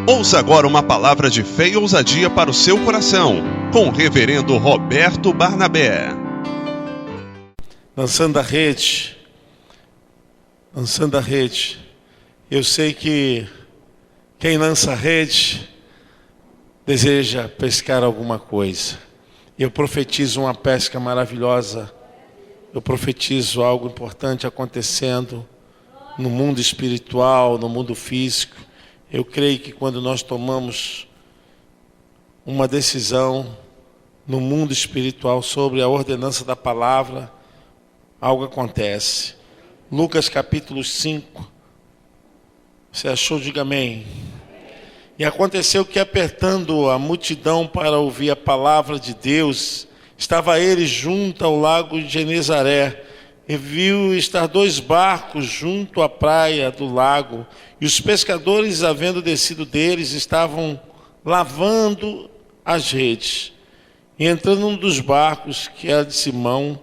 Ouça agora uma palavra de fé e ousadia para o seu coração, com o reverendo Roberto Barnabé. Lançando a rede. Eu sei que quem lança a rede deseja pescar alguma coisa. Eu profetizo uma pesca maravilhosa. Eu profetizo algo importante acontecendo no mundo espiritual, no mundo físico. Eu creio que quando nós tomamos uma decisão no mundo espiritual sobre a ordenança da palavra, algo acontece. Lucas capítulo 5. Você achou? Diga amém. E aconteceu que, apertando a multidão para ouvir a palavra de Deus, estava ele junto ao lago de Genezaré, e viu estar 2 barcos junto à praia do lago, e os pescadores, havendo descido deles, estavam lavando as redes. E entrando um dos barcos, que era de Simão,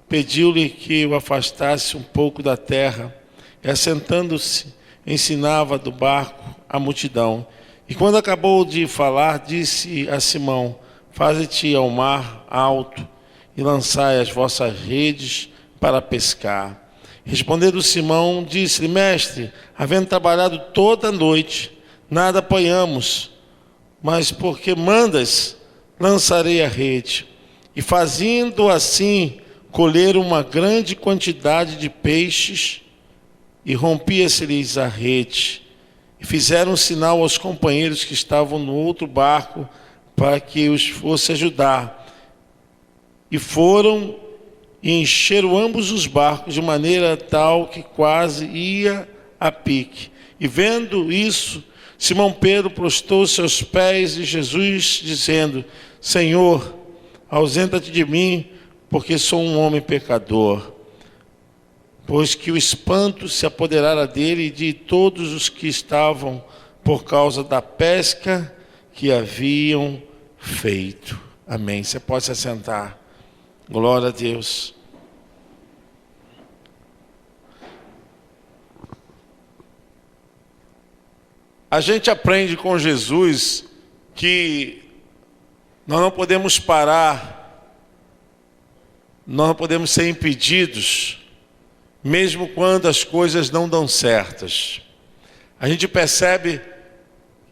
pediu-lhe que o afastasse um pouco da terra, e assentando-se, ensinava do barco a multidão. E quando acabou de falar, disse a Simão: faze-te ao mar alto, e lançai as vossas redes para pescar. Respondendo Simão, disse-lhe: mestre, havendo trabalhado toda a noite, nada apanhamos, mas porque mandas, lançarei a rede. E fazendo assim, colheram uma grande quantidade de peixes, e rompia-se-lhes a rede. E fizeram um sinal aos companheiros que estavam no outro barco, para que os fosse ajudar. E foram e encheram ambos os barcos, de maneira tal que quase ia a pique. E vendo isso, Simão Pedro prostrou-se aos pés de Jesus, dizendo: Senhor, ausenta-te de mim, porque sou um homem pecador. Pois que o espanto se apoderara dele e de todos os que estavam, por causa da pesca que haviam feito. Amém. Você pode se assentar. Glória a Deus. A gente aprende com Jesus que nós não podemos parar, nós não podemos ser impedidos, mesmo quando as coisas não dão certas. A gente percebe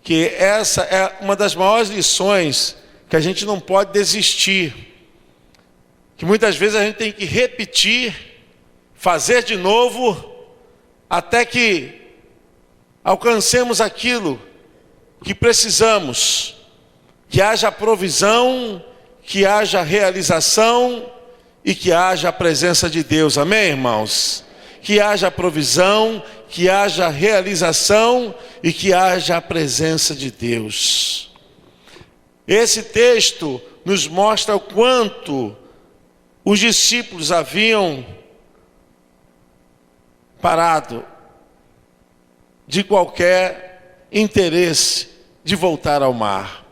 que essa é uma das maiores lições, que a gente não pode desistir, que muitas vezes a gente tem que repetir, fazer de novo, até que alcancemos aquilo que precisamos, que haja provisão, que haja realização e que haja a presença de Deus. Amém, irmãos? Que haja provisão, que haja realização e que haja a presença de Deus. Esse texto nos mostra o quanto os discípulos haviam parado de qualquer interesse de voltar ao mar.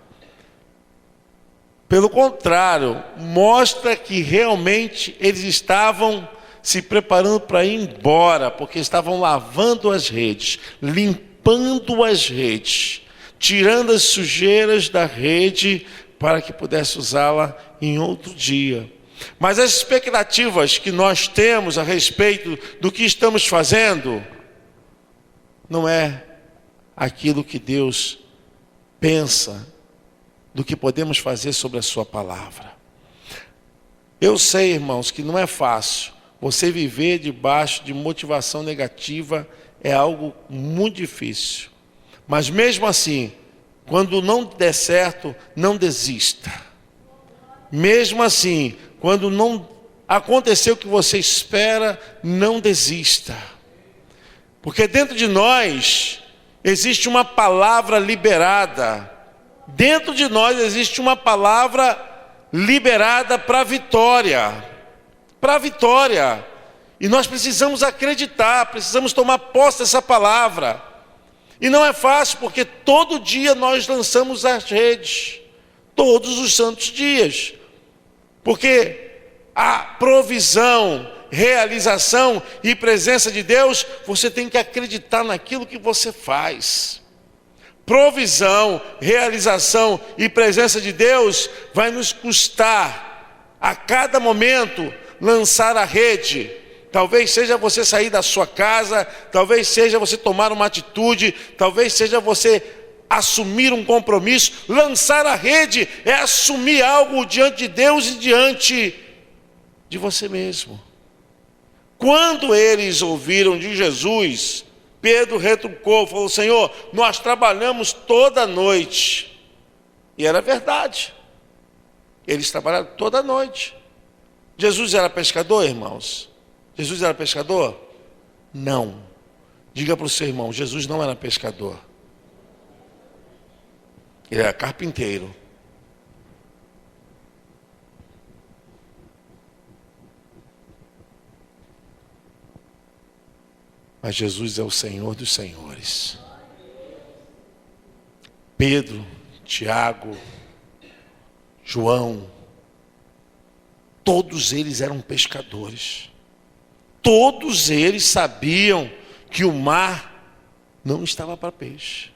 Pelo contrário, mostra que realmente eles estavam se preparando para ir embora, porque estavam lavando as redes, limpando as redes, tirando as sujeiras da rede para que pudesse usá-la em outro dia. Mas as expectativas que nós temos a respeito do que estamos fazendo não é aquilo que Deus pensa do que podemos fazer sobre a sua palavra. Eu sei, irmãos, que não é fácil. Você viver debaixo de motivação negativa é algo muito difícil. Mas mesmo assim, quando não der certo, não desista. Mesmo assim, quando não aconteceu o que você espera, não desista. Porque dentro de nós existe uma palavra liberada. Dentro de nós existe uma palavra liberada para a vitória. Para a vitória. E nós precisamos acreditar, precisamos tomar posse dessa palavra. E não é fácil, porque todo dia nós lançamos as redes. Todos os santos dias. Porque a provisão, realização e presença de Deus, você tem que acreditar naquilo que você faz. provisão, realização e presença de Deus, vai nos custar a cada momento lançar a rede. Talvez seja você sair da sua casa, talvez seja você tomar uma atitude, talvez seja você assumir um compromisso. Lançar a rede é assumir algo diante de Deus e diante de você mesmo. Quando eles ouviram de Jesus, Pedro retrucou, falou: Senhor, nós trabalhamos toda a noite. E era verdade. Eles trabalharam toda a noite. Jesus era pescador, irmãos? Jesus era pescador? Não. Diga para o seu irmão: Jesus não era pescador. Ele era carpinteiro. Mas Jesus é o Senhor dos senhores. Pedro, Tiago, João, todos eles eram pescadores. Todos eles sabiam que o mar não estava para peixe.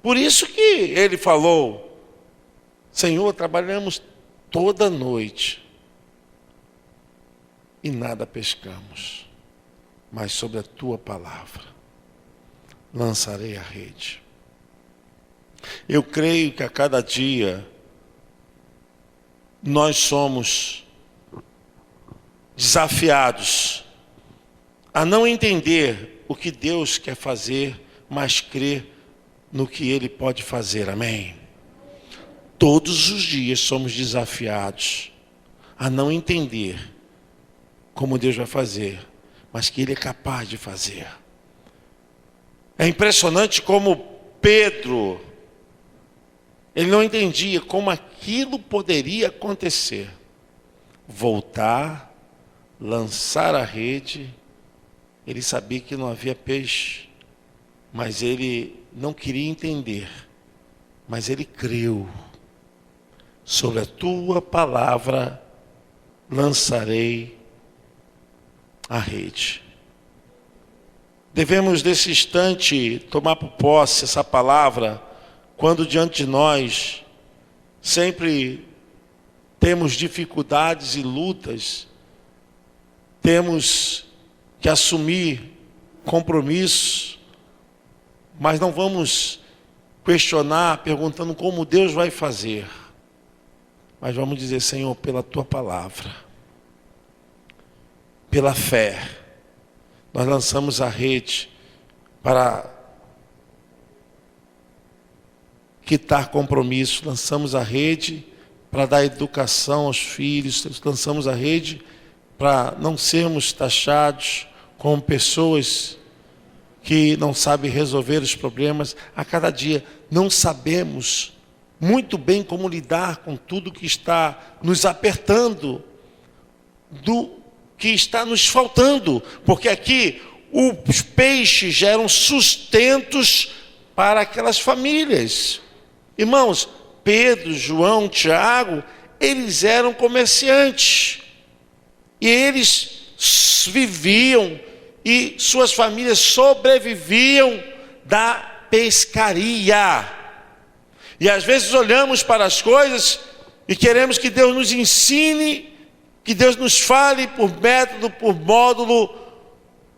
Por isso que ele falou: Senhor, trabalhamos toda noite e nada pescamos, mas sobre a tua palavra lançarei a rede. Eu creio que a cada dia nós somos desafiados a não entender o que Deus quer fazer, mas crer no que Ele pode fazer, amém? Todos os dias somos desafiados a não entender como Deus vai fazer, mas que Ele é capaz de fazer. É impressionante como Pedro, ele não entendia como aquilo poderia acontecer. Voltar, lançar a rede, ele sabia que não havia peixe, mas ele não queria entender, mas ele creu. Sobre a tua palavra lançarei a rede. Devemos nesse instante tomar por posse essa palavra, quando diante de nós sempre temos dificuldades e lutas, temos que assumir compromissos, mas não vamos questionar perguntando como Deus vai fazer, mas vamos dizer: Senhor, pela tua palavra, pela fé, nós lançamos a rede para quitar compromisso, lançamos a rede para dar educação aos filhos, lançamos a rede para não sermos taxados como pessoas que não sabem resolver os problemas. A cada dia não sabemos muito bem como lidar com tudo que está nos apertando, do que está nos faltando, porque aqui os peixes geram sustentos para aquelas famílias. Irmãos, Pedro, João, Tiago, eles eram comerciantes e eles viviam e suas famílias sobreviviam da pescaria. E às vezes olhamos para as coisas e queremos que Deus nos ensine, que Deus nos fale por método, por módulo,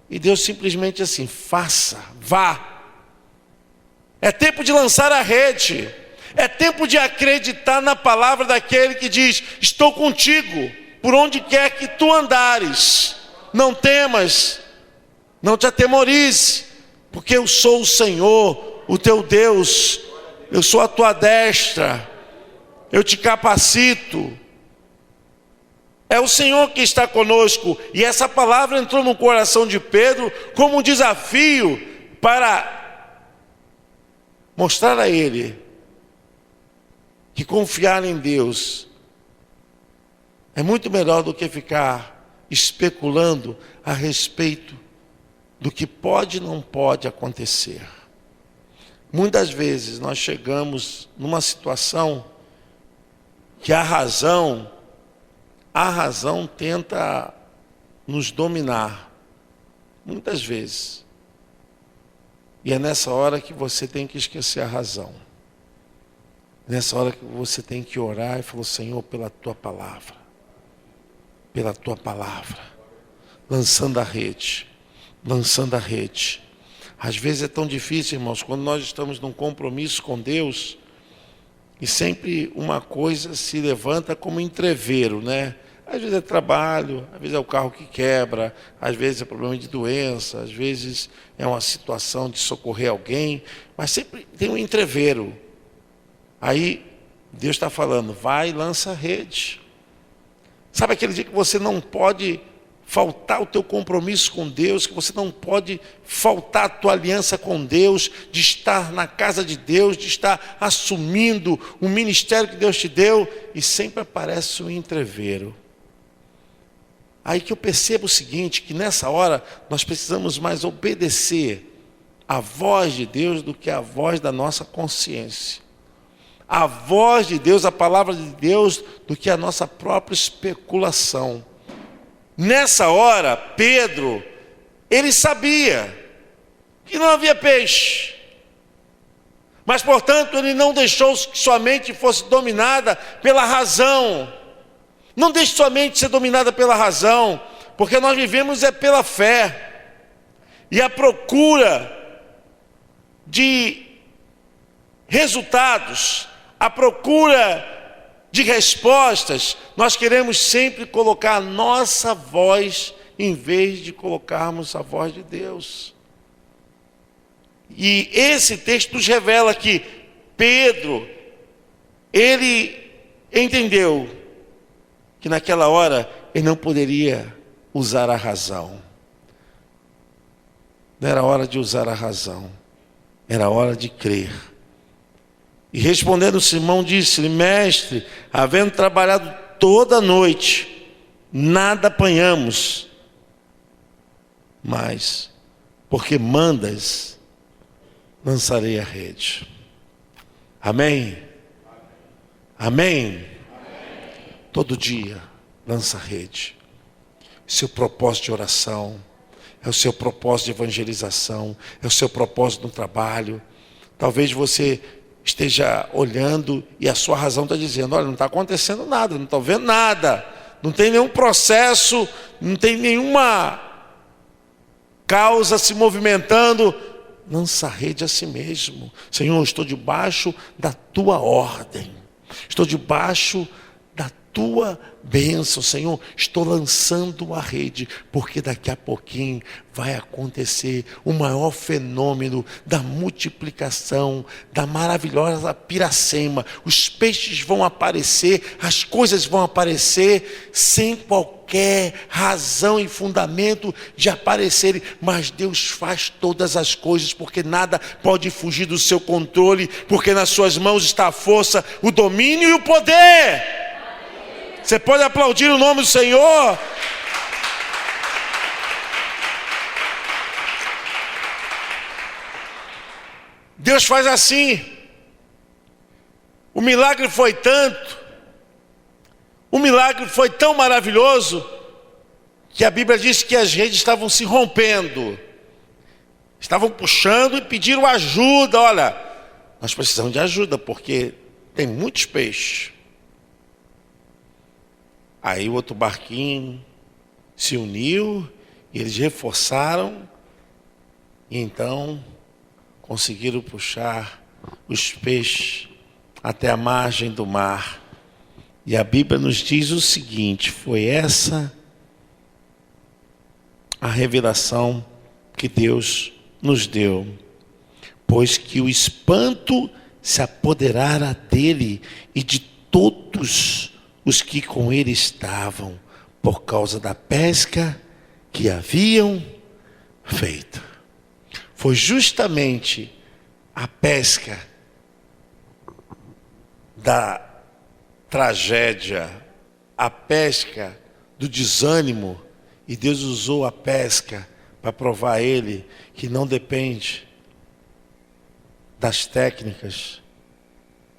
e Deus simplesmente assim: faça, vá. É tempo de lançar a rede, é tempo de acreditar na palavra daquele que diz: estou contigo, por onde quer que tu andares, não temas, não te atemorize, porque eu sou o Senhor, o teu Deus, eu sou a tua destra, eu te capacito. É o Senhor que está conosco, e essa palavra entrou no coração de Pedro como um desafio para mostrar a ele que confiar em Deus é muito melhor do que ficar especulando a respeito do que pode e não pode acontecer. Muitas vezes nós chegamos numa situação que a razão tenta nos dominar. Muitas vezes. E é nessa hora que você tem que esquecer a razão. Nessa hora que você tem que orar e falar: Senhor, pela tua palavra. Pela tua palavra. Lançando a rede. Lançando a rede. Às vezes é tão difícil, irmãos, quando nós estamos num compromisso com Deus, e sempre uma coisa se levanta como entrevero, né? Às vezes é trabalho, às vezes é o carro que quebra, às vezes é problema de doença, às vezes é uma situação de socorrer alguém, mas sempre tem um entrevero. Aí Deus está falando: vai e lança a rede. Sabe aquele dia que você não pode faltar o teu compromisso com Deus, que você não pode faltar a tua aliança com Deus, de estar na casa de Deus, de estar assumindo o ministério que Deus te deu, e sempre aparece um entrevero. Aí que eu percebo o seguinte, que nessa hora nós precisamos mais obedecer a voz de Deus do que a voz da nossa consciência. A voz de Deus, a palavra de Deus, do que a nossa própria especulação. Nessa hora, Pedro, ele sabia que não havia peixe. Mas, portanto, ele não deixou que sua mente fosse dominada pela razão. Não deixe sua mente ser dominada pela razão, porque nós vivemos pela fé. E a procura de resultados, a procura de respostas, nós queremos sempre colocar a nossa voz em vez de colocarmos a voz de Deus. E esse texto nos revela que Pedro, ele entendeu que naquela hora ele não poderia usar a razão. Não era hora de usar a razão, era hora de crer. E respondendo Simão, disse-lhe: mestre, havendo trabalhado toda a noite, nada apanhamos, mas porque mandas, lançarei a rede. Amém? Amém? Todo dia lança a rede. Seu propósito de oração, é o seu propósito de evangelização, é o seu propósito no trabalho. Talvez você esteja olhando e a sua razão está dizendo: olha, não está acontecendo nada, não estou vendo nada, não tem nenhum processo, não tem nenhuma causa se movimentando. Lança a rede a si mesmo. Senhor, estou debaixo da tua ordem, estou debaixo da tua bênção, Senhor, estou lançando a rede, porque daqui a pouquinho vai acontecer o maior fenômeno da multiplicação, da maravilhosa piracema. Os peixes vão aparecer, as coisas vão aparecer sem qualquer razão e fundamento de aparecerem, mas Deus faz todas as coisas, porque nada pode fugir do seu controle, porque nas suas mãos está a força, o domínio e o poder. Você pode aplaudir o nome do Senhor? Deus faz assim. O milagre foi tanto, o milagre foi tão maravilhoso, que a Bíblia diz que as redes estavam se rompendo, estavam puxando e pediram ajuda. Olha, nós precisamos de ajuda, porque tem muitos peixes. Aí o outro barquinho se uniu, e eles reforçaram, e então conseguiram puxar os peixes até a margem do mar. E a Bíblia nos diz o seguinte: foi essa a revelação que Deus nos deu. Pois que o espanto se apoderara dele e de todos os que com ele estavam, por causa da pesca que haviam feito. Foi justamente a pesca da tragédia, a pesca do desânimo, e Deus usou a pesca para provar a ele que não depende das técnicas,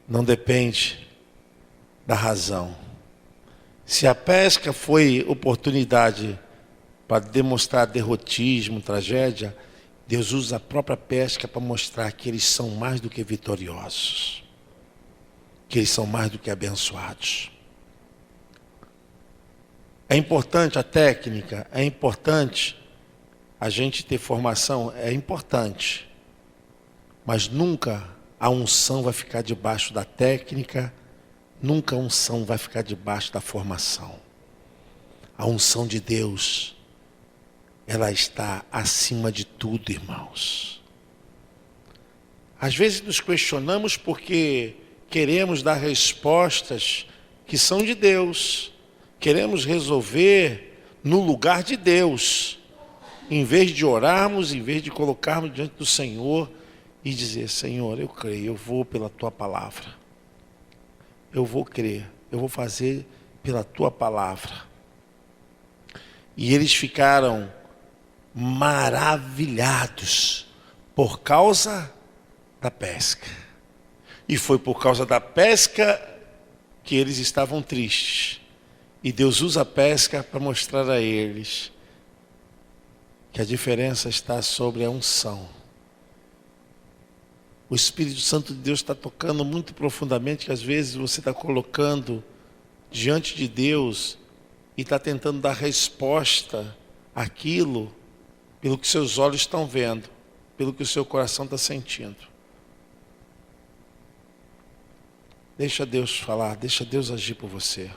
não depende da razão. Se a pesca foi oportunidade para demonstrar derrotismo, tragédia, Deus usa a própria pesca para mostrar que eles são mais do que vitoriosos, que eles são mais do que abençoados. É importante a técnica, é importante a gente ter formação, é importante, mas nunca a unção vai ficar debaixo da técnica, nunca a unção vai ficar debaixo da formação. A unção de Deus, ela está acima de tudo, irmãos. Às vezes nos questionamos porque queremos dar respostas que são de Deus. Queremos resolver no lugar de Deus. Em vez de orarmos, em vez de colocarmos diante do Senhor e dizer: Senhor, eu creio, eu vou pela Tua palavra. Eu vou crer, eu vou fazer pela Tua palavra. E eles ficaram maravilhados por causa da pesca. E foi por causa da pesca que eles estavam tristes. E Deus usa a pesca para mostrar a eles que a diferença está sobre a unção. O Espírito Santo de Deus está tocando muito profundamente, que às vezes você está colocando diante de Deus e está tentando dar resposta àquilo pelo que seus olhos estão vendo, pelo que o seu coração está sentindo. Deixa Deus falar, deixa Deus agir por você.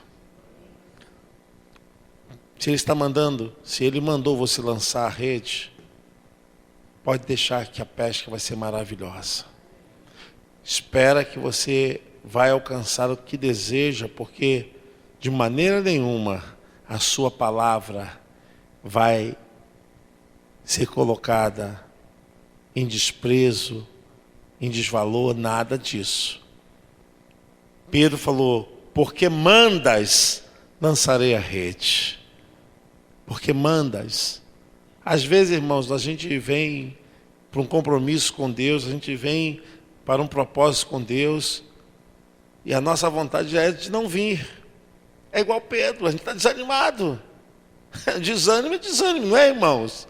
Se Ele está mandando, se Ele mandou você lançar a rede, pode deixar que a pesca vai ser maravilhosa. Espera que você vai alcançar o que deseja, porque de maneira nenhuma a sua palavra vai ser colocada em desprezo, em desvalor, nada disso. Pedro falou: porque mandas, lançarei a rede. Porque mandas. Às vezes, irmãos, a gente vem para um compromisso com Deus, a gente vem para um propósito com Deus, e a nossa vontade já é de não vir. É igual Pedro, a gente está desanimado. Desânimo é desânimo, não é, irmãos?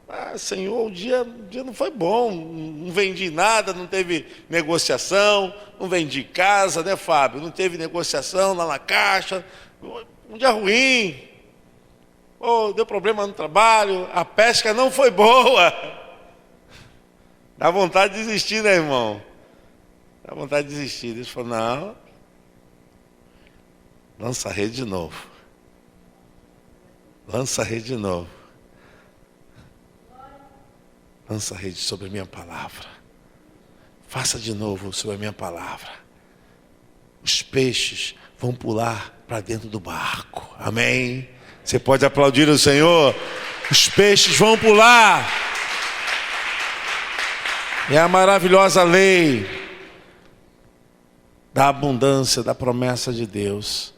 Ah, Senhor, o dia não foi bom, não vendi nada, não teve negociação, não vendi casa, né, Fábio? Não teve negociação lá na caixa, um dia ruim, deu problema no trabalho, a pesca não foi boa. Dá vontade de desistir, né, irmão? Dá vontade de desistir. Deus falou: não, lança a rede de novo. Lança a rede de novo. Lança a rede sobre a minha palavra. Faça de novo sobre a minha palavra. Os peixes vão pular para dentro do barco. Amém? Você pode aplaudir o Senhor? Os peixes vão pular. É a maravilhosa lei da abundância, da promessa de Deus.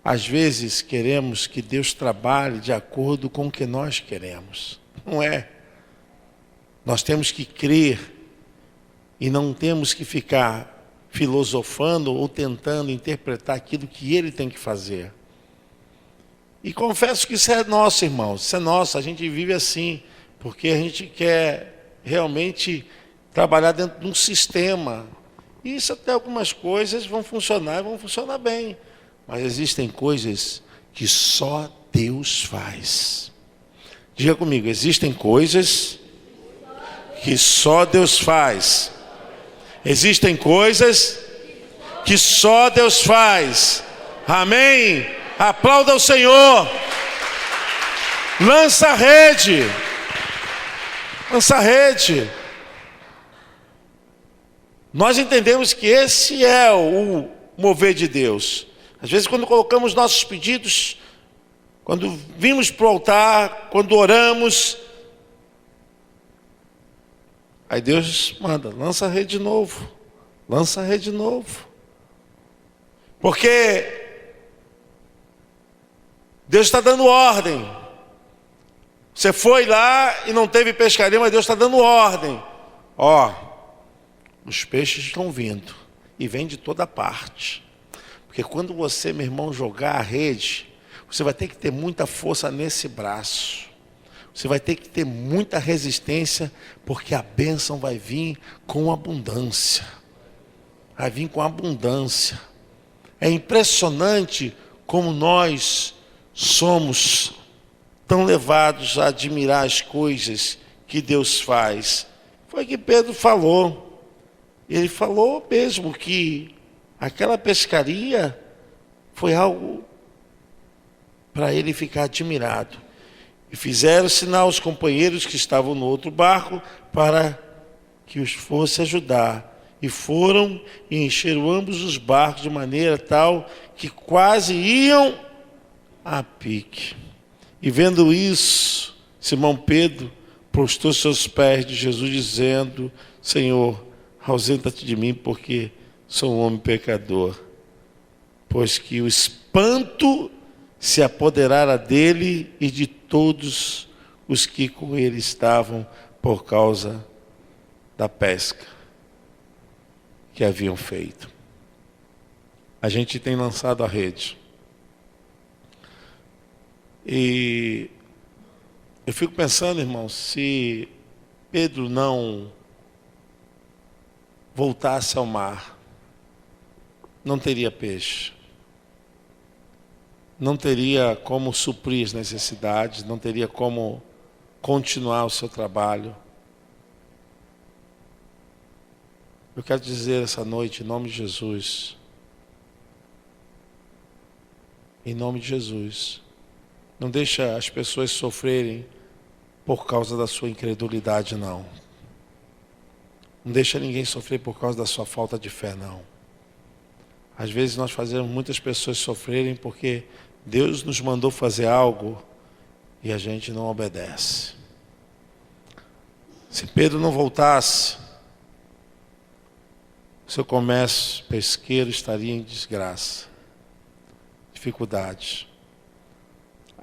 Às vezes queremos que Deus trabalhe de acordo com o que nós queremos. Não é. Nós temos que crer e não temos que ficar filosofando ou tentando interpretar aquilo que Ele tem que fazer. E confesso que isso é nosso, irmãos. Isso é nosso, a gente vive assim, porque a gente quer realmente trabalhar dentro de um sistema. E isso até algumas coisas vão funcionar bem. Mas existem coisas que só Deus faz. Diga comigo: existem coisas que só Deus faz. Existem coisas que só Deus faz. Amém? Aplauda o Senhor. Lança a rede. Lança a rede. Nós entendemos que esse é o mover de Deus. Às vezes, quando colocamos nossos pedidos, quando vimos para o altar, quando oramos, aí Deus manda: lança a rede de novo. Lança a rede de novo. Porque Deus está dando ordem. Você foi lá e não teve pescaria, mas Deus está dando ordem. Os peixes estão vindo. E vem de toda parte. Porque quando você, meu irmão, jogar a rede, você vai ter que ter muita força nesse braço. Você vai ter que ter muita resistência, porque a bênção vai vir com abundância. Vai vir com abundância. É impressionante como nós somos tão levados a admirar as coisas que Deus faz. Foi o que Pedro falou. Ele falou mesmo que aquela pescaria foi algo para ele ficar admirado. E fizeram sinal aos companheiros que estavam no outro barco para que os fosse ajudar. E foram e encheram ambos os barcos de maneira tal que quase iam a pique. E vendo isso, Simão Pedro prostrou-se aos pés de Jesus, dizendo: Senhor, ausenta-te de mim, porque sou um homem pecador. Pois que o espanto se apoderara dele e de todos os que com ele estavam, por causa da pesca que haviam feito. A gente tem lançado a rede. E eu fico pensando, irmãos, se Pedro não voltasse ao mar, não teria peixe. Não teria como suprir as necessidades, não teria como continuar o seu trabalho. Eu quero dizer essa noite, em nome de Jesus, não deixa as pessoas sofrerem por causa da sua incredulidade, não. Não deixa ninguém sofrer por causa da sua falta de fé, não. Às vezes nós fazemos muitas pessoas sofrerem porque Deus nos mandou fazer algo e a gente não obedece. Se Pedro não voltasse, seu comércio pesqueiro estaria em desgraça, dificuldades.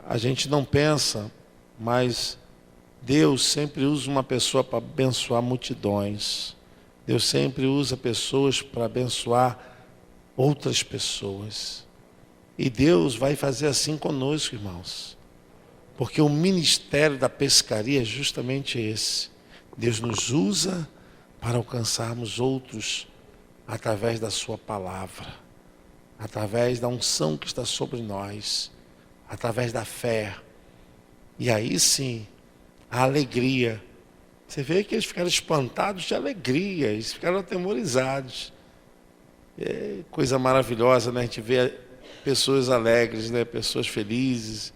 A gente não pensa, mas Deus sempre usa uma pessoa para abençoar multidões. Deus sempre usa pessoas para abençoar outras pessoas. E Deus vai fazer assim conosco, irmãos. Porque o ministério da pescaria é justamente esse. Deus nos usa para alcançarmos outros através da sua palavra, através da unção que está sobre nós, através da fé. E aí sim, a alegria. Você vê que eles ficaram espantados de alegria, eles ficaram atemorizados. É coisa maravilhosa, né? A gente vê pessoas alegres, né? Pessoas felizes,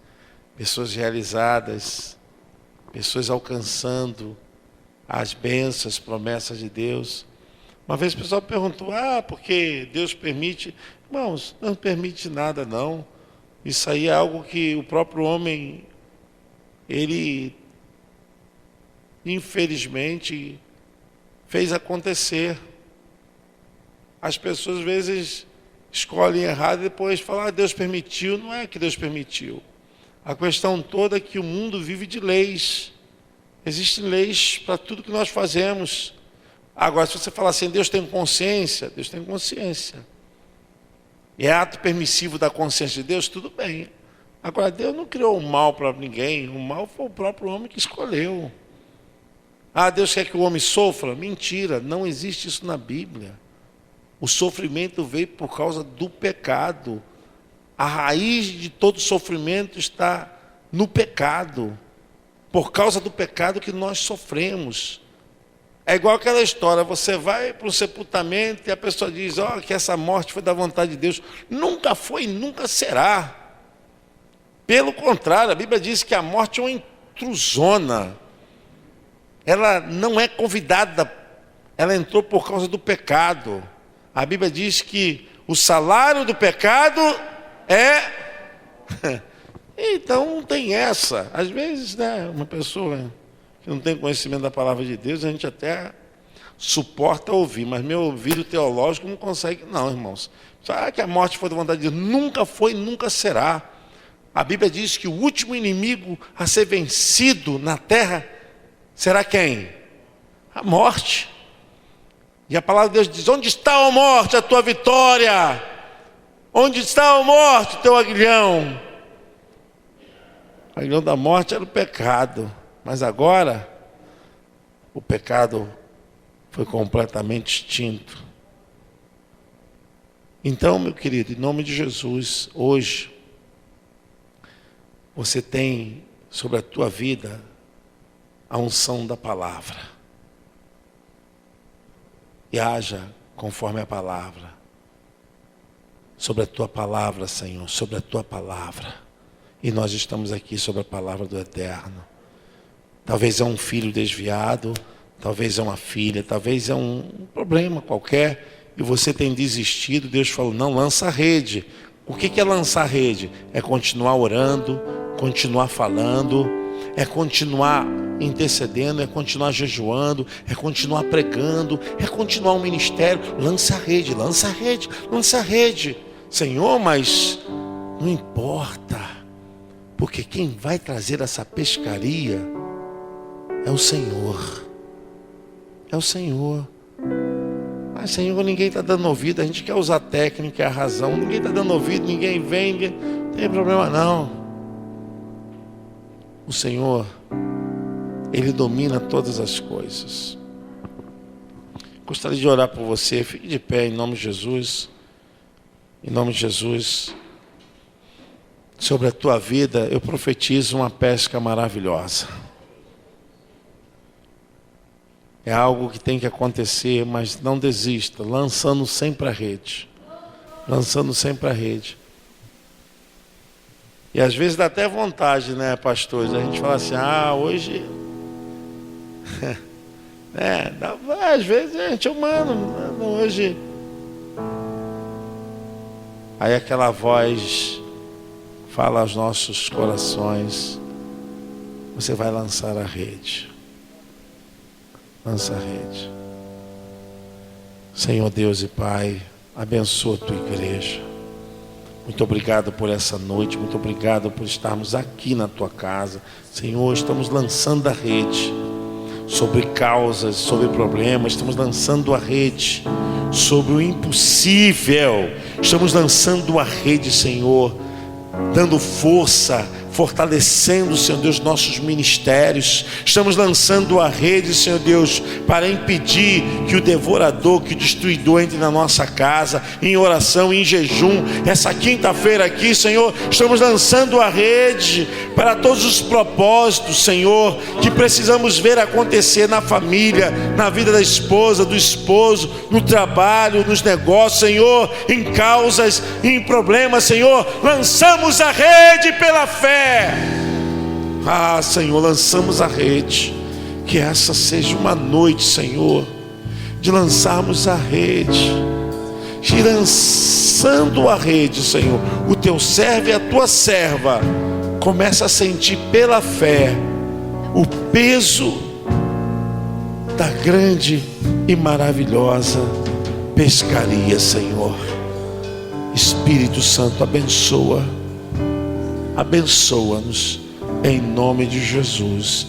pessoas realizadas, pessoas alcançando as bênçãos, promessas de Deus. Uma vez o pessoal perguntou: porque Deus permite? Irmãos, não permite nada, não. Isso aí é algo que o próprio homem, ele infelizmente fez acontecer. As pessoas às vezes escolhem errado e depois falam: Deus permitiu. Não é que Deus permitiu. A questão toda é que o mundo vive de leis. Existem leis para tudo que nós fazemos. Agora, se você falar assim, Deus tem consciência, Deus tem consciência. E é ato permissivo da consciência de Deus, tudo bem. Agora, Deus não criou o mal para ninguém, o mal foi o próprio homem que escolheu. Deus quer que o homem sofra? Mentira, não existe isso na Bíblia. O sofrimento veio por causa do pecado. A raiz de todo sofrimento está no pecado. Por causa do pecado que nós sofremos. É igual aquela história, você vai para o sepultamento e a pessoa diz: que essa morte foi da vontade de Deus. Nunca foi e nunca será. Pelo contrário, a Bíblia diz que a morte é uma intrusona. Ela não é convidada, ela entrou por causa do pecado. A Bíblia diz que o salário do pecado é... Então não tem essa. Às vezes, né, uma pessoa que não tem conhecimento da palavra de Deus, a gente até suporta ouvir, mas meu ouvido teológico não consegue, não, irmãos. Que a morte foi da vontade de Deus? Nunca foi, nunca será. A Bíblia diz que o último inimigo a ser vencido na terra será quem? A morte. E a palavra de Deus diz: onde está, ó morte, a tua vitória? Onde está, ó morte, o teu aguilhão? O aguilhão da morte era o pecado. Mas agora, o pecado foi completamente extinto. Então, meu querido, em nome de Jesus, hoje, você tem sobre a tua vida a unção da palavra. E haja conforme a palavra. Sobre a tua palavra, Senhor, sobre a tua palavra. E nós estamos aqui sobre a palavra do Eterno. Talvez é um filho desviado, talvez é uma filha, talvez é um problema qualquer, e você tem desistido. Deus falou, não, lança a rede. O que é lançar a rede? É continuar orando, continuar falando, é continuar intercedendo, é continuar jejuando, é continuar pregando, é continuar um ministério. Lança a rede, lança a rede, lança a rede. Senhor, mas não importa, porque quem vai trazer essa pescaria é o Senhor. É o Senhor. Mas Senhor, ninguém está dando ouvido. A gente quer usar a técnica, a razão. Ninguém está dando ouvido, ninguém vem, não tem problema não. O Senhor, Ele domina todas as coisas. Gostaria de orar por você. Fique de pé em nome de Jesus. Em nome de Jesus. Sobre a tua vida, eu profetizo uma pesca maravilhosa. É algo que tem que acontecer, mas não desista. Lançando sempre a rede. Lançando sempre a rede. E às vezes dá até vontade, né, pastor? A gente fala assim, hoje... às vezes a gente é humano, hoje... Aí aquela voz fala aos nossos corações, você vai lançar a rede. Lança a rede. Senhor Deus e Pai, abençoa a tua igreja. Muito obrigado por essa noite, muito obrigado por estarmos aqui na tua casa. Senhor, estamos lançando a rede sobre causas, sobre problemas, estamos lançando a rede sobre o impossível. Estamos lançando a rede, Senhor, dando força, fortalecendo, Senhor Deus, nossos ministérios. Estamos lançando a rede, Senhor Deus, para impedir que o devorador, que o destruidor entre na nossa casa, em oração, em jejum. Essa quinta-feira aqui, Senhor, estamos lançando a rede para todos os propósitos, Senhor, que precisamos ver acontecer na família, na vida da esposa, do esposo, no trabalho, nos negócios, Senhor, em causas, em problemas, Senhor. Lançamos a rede pela fé. Senhor, lançamos a rede. Que essa seja uma noite, Senhor, de lançarmos a rede. De lançando a rede, Senhor, o teu servo e a tua serva começa a sentir pela fé o peso da grande e maravilhosa pescaria, Senhor. Espírito Santo, abençoa. Abençoa-nos em nome de Jesus.